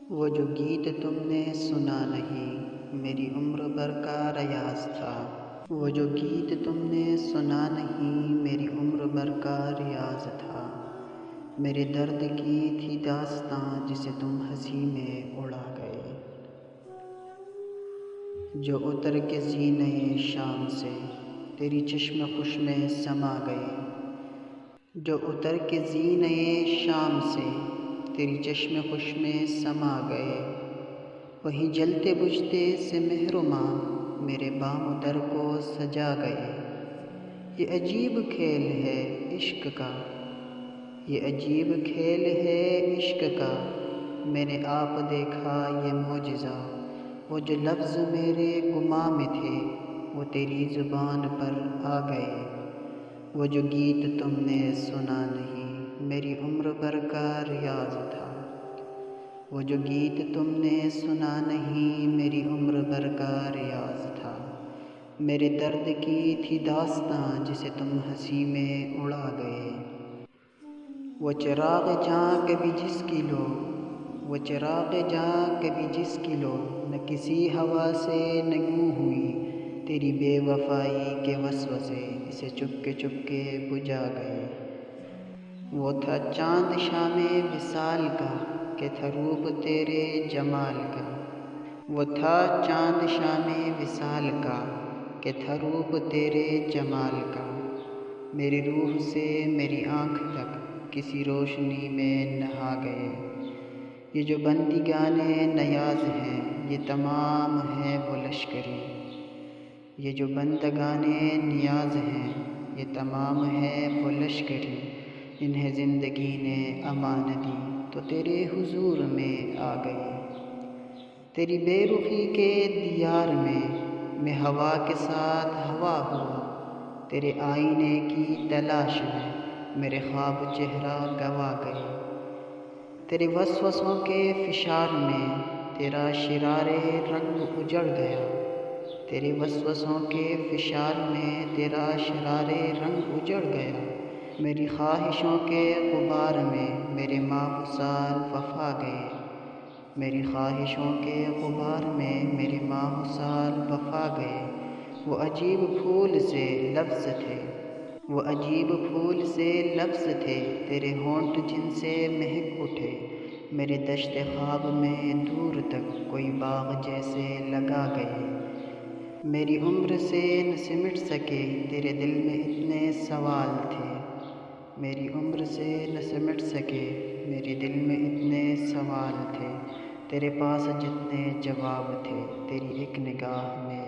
وہ جو گیت تم نے سنا نہیں میری عمر بھر کا ریاض تھا۔ وہ جو گیت تم نے سنا نہیں میری عمر بھر کا ریاض تھا۔ میرے درد کی تھی داستاں جسے تم ہنسی میں اڑا گئے، جو اتر کے سینے شام سے تیری چشم خوش میں سما گئے، جو اتر کے سینے شام سے تیری چشم خوش میں سما گئے۔ وہیں جلتے بجھتے سے مہر و ماہ میرے بام و در کو سجا گئے۔ یہ عجیب کھیل ہے عشق کا، یہ عجیب کھیل ہے عشق کا، میں نے آپ دیکھا یہ معجزہ۔ وہ جو لفظ میرے گماں میں تھے وہ تیری زبان پر آ گئے۔ وہ جو گیت تم نے سنا نہیں میری عمر بھر کا ریاض تھا۔ وہ جو گیت تم نے سنا نہیں میری عمر بھر کا ریاض تھا۔ میرے درد کی تھی داستاں جسے تم ہنسی میں اڑا گئے۔ وہ چراغ جاں کبھی جس کی لو، وہ چراغ جاں کبھی جس کی لو، نہ کسی ہوا سے نہ یوں ہوئی تیری بے وفائی کے وسوسے اسے چپ کے بجھا گئے۔ وہ تھا چاند شام وصال کا کہ تھا روپ تیرے جمال کا، وہ تھا چاند شام وصال کا کہ تھا روپ تیرے جمال کا۔ میری روح سے میری آنکھ تک کسی روشنی میں نہا گئے۔ یہ جو بندگانے نیاز ہیں یہ تمام ہیں وہ لشکری، یہ جو بندگانے نیاز ہیں یہ تمام ہیں وہ لشکری، انہیں زندگی نے امان دی تو تیرے حضور میں آ گئے۔ تیری بے رخی کے دیار میں ہوا کے ساتھ ہوا ہوا، تیرے آئینے کی تلاش میں میرے خواب چہرہ گوا گئے۔ تیرے وسوسوں کے فشار میں تیرا شرار رنگ اجڑ گیا، تیرے وسوسوں کے فشار میں تیرا شرار رنگ اجڑ گیا۔ میری خواہشوں کے غبار میں میرے ماہ و سال وفا گئے، میری خواہشوں کے غبار میں میرے ماہ و سال وفا گئے۔ وہ عجیب پھول سے لفظ تھے، وہ عجیب پھول سے لفظ تھے تیرے ہونٹ جن سے مہک اٹھے، میرے دشت خواب میں دور تک کوئی باغ جیسے لگا گئے۔ میری عمر سے نہ سمٹ سکے تیرے دل میں اتنے سوال تھے، میری عمر سے نہ سمٹ سکے میرے دل میں اتنے سوال تھے، تیرے پاس جتنے جواب تھے تیری ایک نگاہ میں